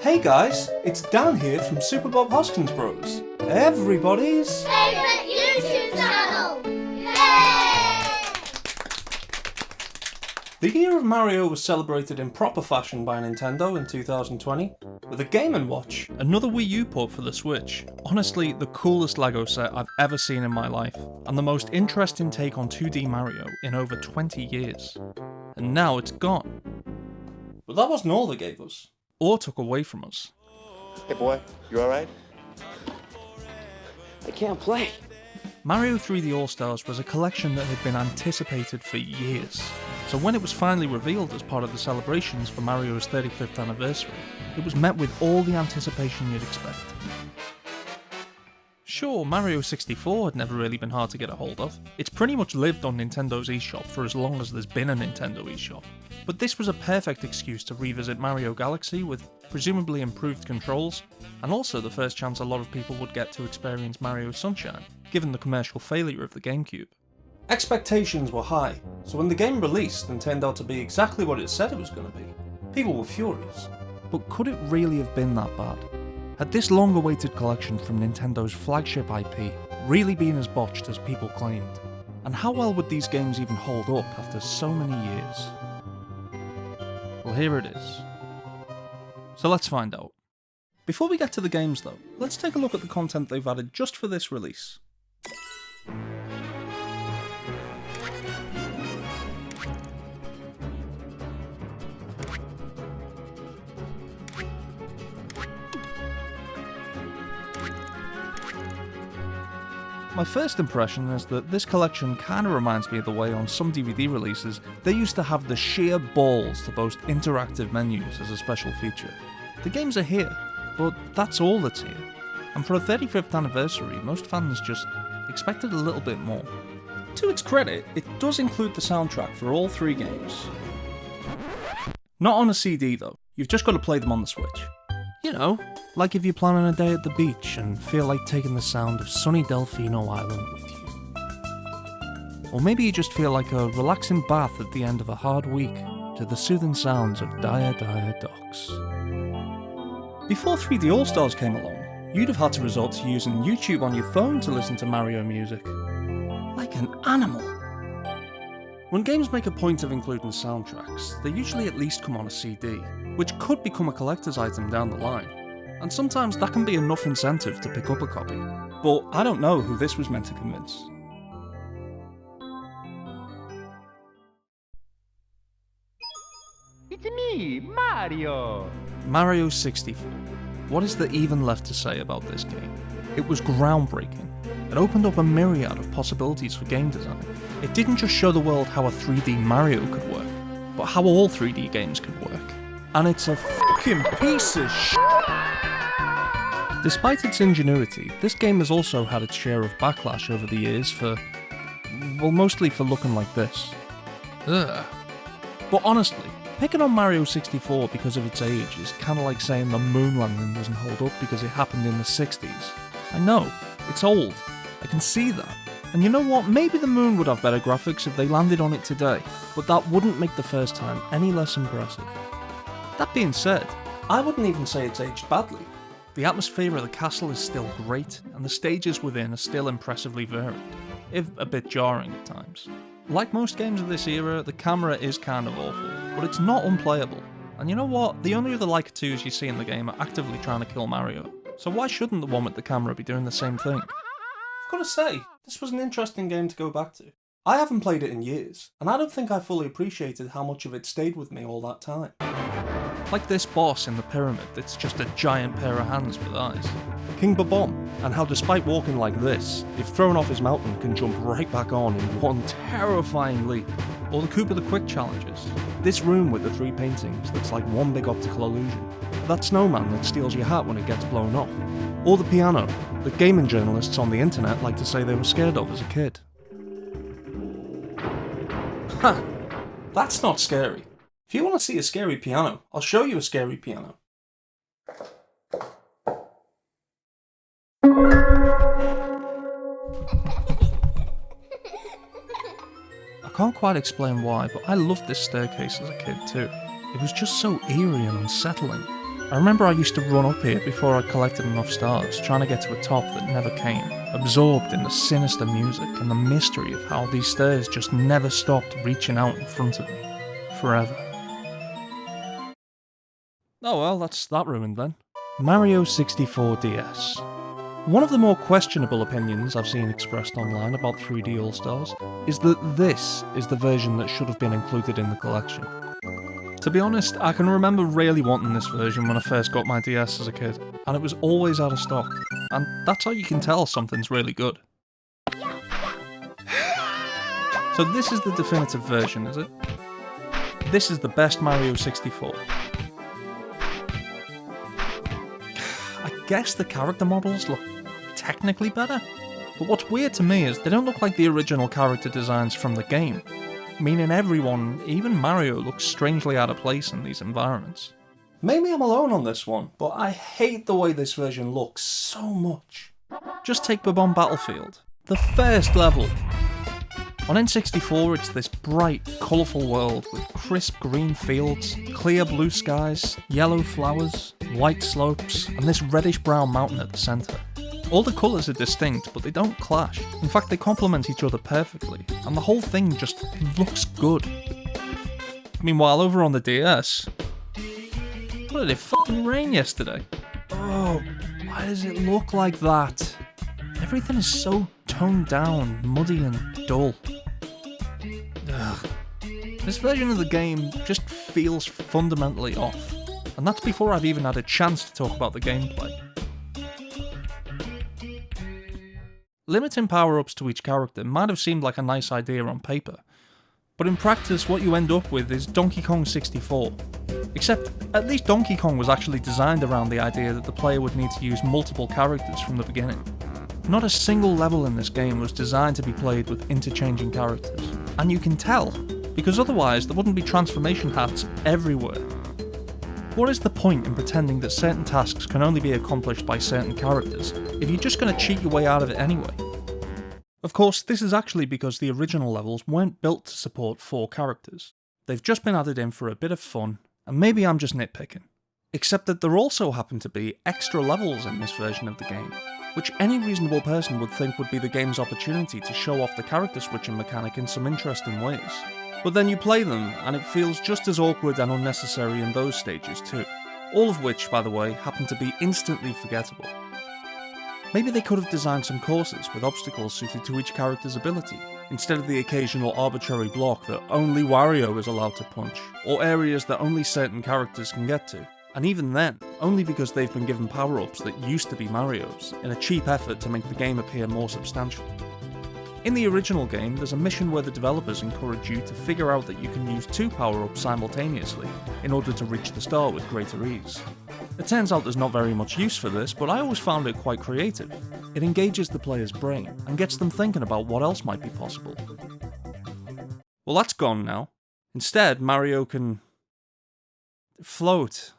Hey guys, it's Dan here from Super Bob Hoskins Bros. Everybody's favourite YouTube channel! Yay! The year of Mario was celebrated in proper fashion by Nintendo in 2020 with a Game & Watch, another Wii U port for the Switch, honestly the coolest LEGO set I've ever seen in my life, and the most interesting take on 2D Mario in over 20 years. And now it's gone. But that wasn't all they gave us, or took away from us. Hey boy, you alright? I can't play. Mario 3D All-Stars was a collection that had been anticipated for years, so when it was finally revealed as part of the celebrations for Mario's 35th anniversary, it was met with all the anticipation you'd expect. Sure, Mario 64 had never really been hard to get a hold of. It's pretty much lived on Nintendo's eShop for as long as there's been a Nintendo eShop. But this was a perfect excuse to revisit Mario Galaxy with presumably improved controls, and also the first chance a lot of people would get to experience Mario Sunshine, given the commercial failure of the GameCube. Expectations were high, so when the game released and turned out to be exactly what it said it was going to be, people were furious. But could it really have been that bad? Had this long-awaited collection from Nintendo's flagship IP really been as botched as people claimed? And how well would these games even hold up after so many years? Well, here it is. So let's find out. Before we get to the games though, let's take a look at the content they've added just for this release. My first impression is that this collection kinda reminds me of the way on some DVD releases they used to have the sheer balls to boast interactive menus as a special feature. The games are here, but that's all that's here. And for a 35th anniversary, most fans just expected a little bit more. To its credit, it does include the soundtrack for all three games. Not on a CD though, you've just got to play them on the Switch. You know, like if you're planning a day at the beach and feel like taking the sound of sunny Delfino Island with you. Or maybe you just feel like a relaxing bath at the end of a hard week to the soothing sounds of Dire Dire Docks. Before 3D All-Stars came along, you'd have had to resort to using YouTube on your phone to listen to Mario music. Like an animal. When games make a point of including soundtracks, they usually at least come on a CD, which could become a collector's item down the line, and sometimes that can be enough incentive to pick up a copy. But I don't know who this was meant to convince. It's me, Mario! Mario 64. What is there even left to say about this game? It was groundbreaking. It opened up a myriad of possibilities for game design. It didn't just show the world how a 3D Mario could work, but how all 3D games could work. And it's a fucking piece of shit. Despite its ingenuity, this game has also had its share of backlash over the years for, well, mostly for looking like this. Ugh. But honestly, picking on Mario 64 because of its age is kinda like saying the moon landing doesn't hold up because it happened in the 60s. I know, it's old, I can see that. And you know what, maybe the moon would have better graphics if they landed on it today, but that wouldn't make the first time any less impressive. That being said, I wouldn't even say it's aged badly. The atmosphere of the castle is still great, and the stages within are still impressively varied, if a bit jarring at times. Like most games of this era, the camera is kind of awful, but it's not unplayable. And you know what, the only other Like 2s you see in the game are actively trying to kill Mario, so why shouldn't the one with the camera be doing the same thing? I've got to say, this was an interesting game to go back to. I haven't played it in years, and I don't think I fully appreciated how much of it stayed with me all that time. Like this boss in the pyramid that's just a giant pair of hands with eyes. King Babom, and how despite walking like this, if thrown off his mountain can jump right back on in one terrifying leap. Or the Koopa the Quick challenges. This room with the three paintings that's like one big optical illusion. That snowman that steals your hat when it gets blown off. Or the piano, that gaming journalists on the internet like to say they were scared of as a kid. Ha! That's not scary. If you want to see a scary piano, I'll show you a scary piano. I can't quite explain why, but I loved this staircase as a kid too. It was just so eerie and unsettling. I remember I used to run up here before I collected enough stars, trying to get to a top that never came, absorbed in the sinister music and the mystery of how these stairs just never stopped reaching out in front of me. Forever. Oh well, that's that ruined then. Mario 64 DS. One of the more questionable opinions I've seen expressed online about 3D All-Stars is that this is the version that should have been included in the collection. To be honest, I can remember really wanting this version when I first got my DS as a kid, and it was always out of stock, and that's how you can tell something's really good. So this is the definitive version, is it? This is the best Mario 64. I guess the character models look technically better, but what's weird to me is they don't look like the original character designs from the game, meaning everyone, even Mario, looks strangely out of place in these environments. Maybe I'm alone on this one, but I hate the way this version looks so much. Just take Bob-omb Battlefield, the first level. On N64 it's this bright, colourful world with crisp green fields, clear blue skies, yellow flowers, white slopes, and this reddish-brown mountain at the centre. All the colours are distinct, but they don't clash. In fact, they complement each other perfectly, and the whole thing just looks good. Meanwhile, over on the DS... What, did it fucking rain yesterday? Oh, why does it look like that? Everything is so toned down, muddy and dull. Ugh. This version of the game just feels fundamentally off, and that's before I've even had a chance to talk about the gameplay. Limiting power-ups to each character might have seemed like a nice idea on paper, but in practice what you end up with is Donkey Kong 64. Except, at least Donkey Kong was actually designed around the idea that the player would need to use multiple characters from the beginning. Not a single level in this game was designed to be played with interchanging characters, and you can tell, because otherwise there wouldn't be transformation hats everywhere. What is the point in pretending that certain tasks can only be accomplished by certain characters if you're just going to cheat your way out of it anyway? Of course, this is actually because the original levels weren't built to support 4 characters. They've just been added in for a bit of fun, and maybe I'm just nitpicking. Except that there also happen to be extra levels in this version of the game, which any reasonable person would think would be the game's opportunity to show off the character switching mechanic in some interesting ways. But then you play them, and it feels just as awkward and unnecessary in those stages too. All of which, by the way, happen to be instantly forgettable. Maybe they could have designed some courses with obstacles suited to each character's ability, instead of the occasional arbitrary block that only Wario is allowed to punch, or areas that only certain characters can get to. And even then, only because they've been given power-ups that used to be Mario's, in a cheap effort to make the game appear more substantial. In the original game, there's a mission where the developers encourage you to figure out that you can use 2 power-ups simultaneously in order to reach the star with greater ease. It turns out there's not very much use for this, but I always found it quite creative. It engages the player's brain and gets them thinking about what else might be possible. Well, that's gone now. Instead, Mario can... float.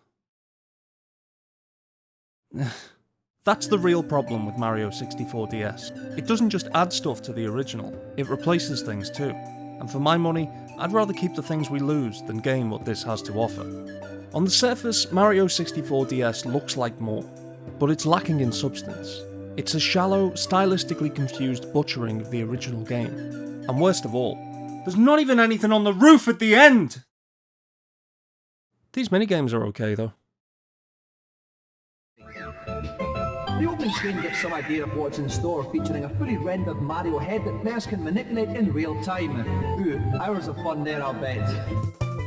That's the real problem with Mario 64 DS. It doesn't just add stuff to the original, it replaces things too. And for my money, I'd rather keep the things we lose than gain what this has to offer. On the surface, Mario 64 DS looks like more, but it's lacking in substance. It's a shallow, stylistically confused butchering of the original game. And worst of all, there's not even anything on the roof at the end! These minigames are okay though. The opening screen gives some idea of what's in store, featuring a fully rendered Mario head that players can manipulate in real time. Ooh, hours of fun there, I'll bet.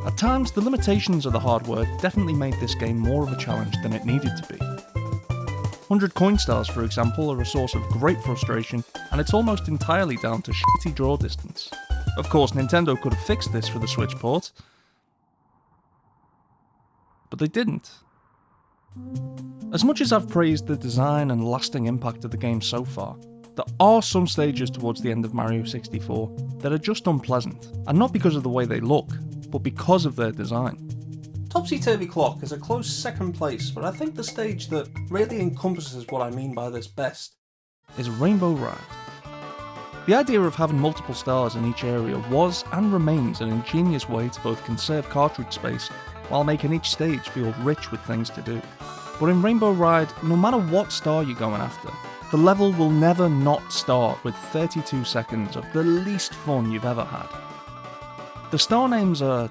At times, the limitations of the hardware definitely made this game more of a challenge than it needed to be. 100 coin stars, for example, are a source of great frustration, and it's almost entirely down to shitty draw distance. Of course, Nintendo could have fixed this for the Switch port, but they didn't. As much as I've praised the design and lasting impact of the game so far, there are some stages towards the end of Mario 64 that are just unpleasant, and not because of the way they look, but because of their design. Topsy-Turvy Clock is a close second place, but I think the stage that really encompasses what I mean by this best is Rainbow Ride. The idea of having multiple stars in each area was and remains an ingenious way to both conserve cartridge space while making each stage feel rich with things to do. But in Rainbow Ride, no matter what star you're going after, the level will never not start with 32 seconds of the least fun you've ever had. The star names are,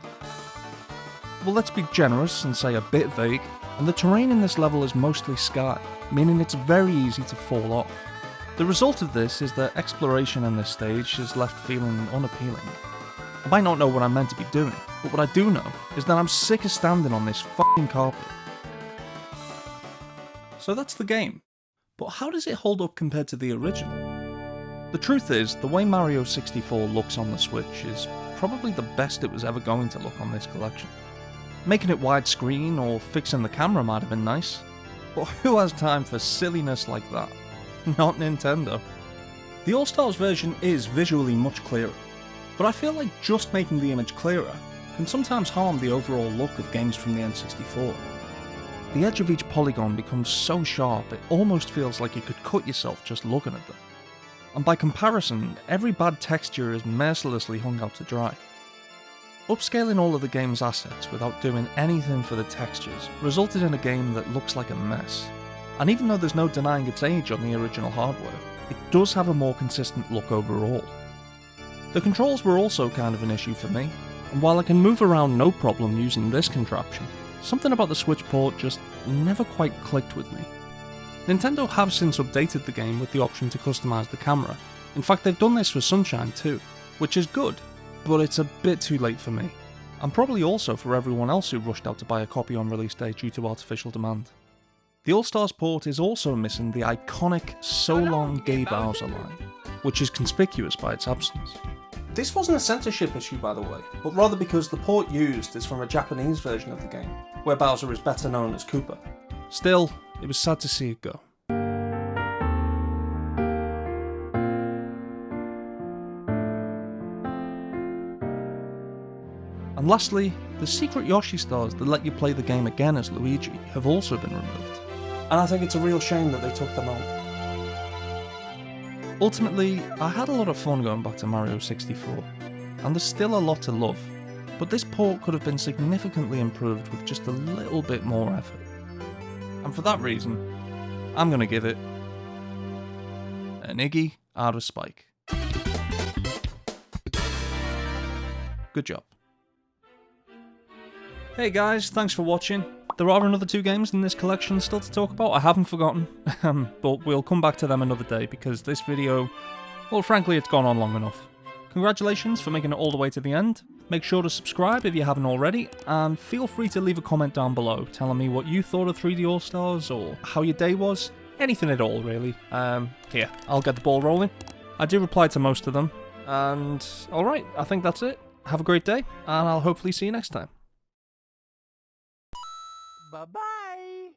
well, let's be generous and say a bit vague, and the terrain in this level is mostly sky, meaning it's very easy to fall off. The result of this is that exploration in this stage is left feeling unappealing. I might not know what I'm meant to be doing, but what I do know is that I'm sick of standing on this fucking carpet. So that's the game. But how does it hold up compared to the original? The truth is, the way Mario 64 looks on the Switch is probably the best it was ever going to look on this collection. Making it widescreen or fixing the camera might have been nice, but who has time for silliness like that? Not Nintendo. The All-Stars version is visually much clearer, but I feel like just making the image clearer can sometimes harm the overall look of games from the N64. The edge of each polygon becomes so sharp it almost feels like you could cut yourself just looking at them. And by comparison, every bad texture is mercilessly hung out to dry. Upscaling all of the game's assets without doing anything for the textures resulted in a game that looks like a mess. And even though there's no denying its age on the original hardware, it does have a more consistent look overall. The controls were also kind of an issue for me, and while I can move around no problem using this contraption, something about the Switch port just never quite clicked with me. Nintendo have since updated the game with the option to customise the camera. In fact, they've done this for Sunshine too, which is good, but it's a bit too late for me. And probably also for everyone else who rushed out to buy a copy on release day due to artificial demand. The All-Stars port is also missing the iconic So Long Gay Bowser line, which is conspicuous by its absence. This wasn't a censorship issue, by the way, but rather because the port used is from a Japanese version of the game, where Bowser is better known as Koopa. Still, it was sad to see it go. And lastly, the secret Yoshi stars that let you play the game again as Luigi have also been removed. And I think it's a real shame that they took them out. Ultimately, I had a lot of fun going back to Mario 64, and there's still a lot to love, but this port could have been significantly improved with just a little bit more effort. And for that reason, I'm going to give it an Iggy out of Spike. Good job. Hey guys, thanks for watching. There are another 2 games in this collection still to talk about, I haven't forgotten, but we'll come back to them another day because this video, well frankly it's gone on long enough. Congratulations for making it all the way to the end. Make sure to subscribe if you haven't already, and feel free to leave a comment down below telling me what you thought of 3D All-Stars or how your day was. Anything at all really. Here, I'll get the ball rolling. I do reply to most of them, and alright, I think that's it. Have a great day, and I'll hopefully see you next time. Bye-bye.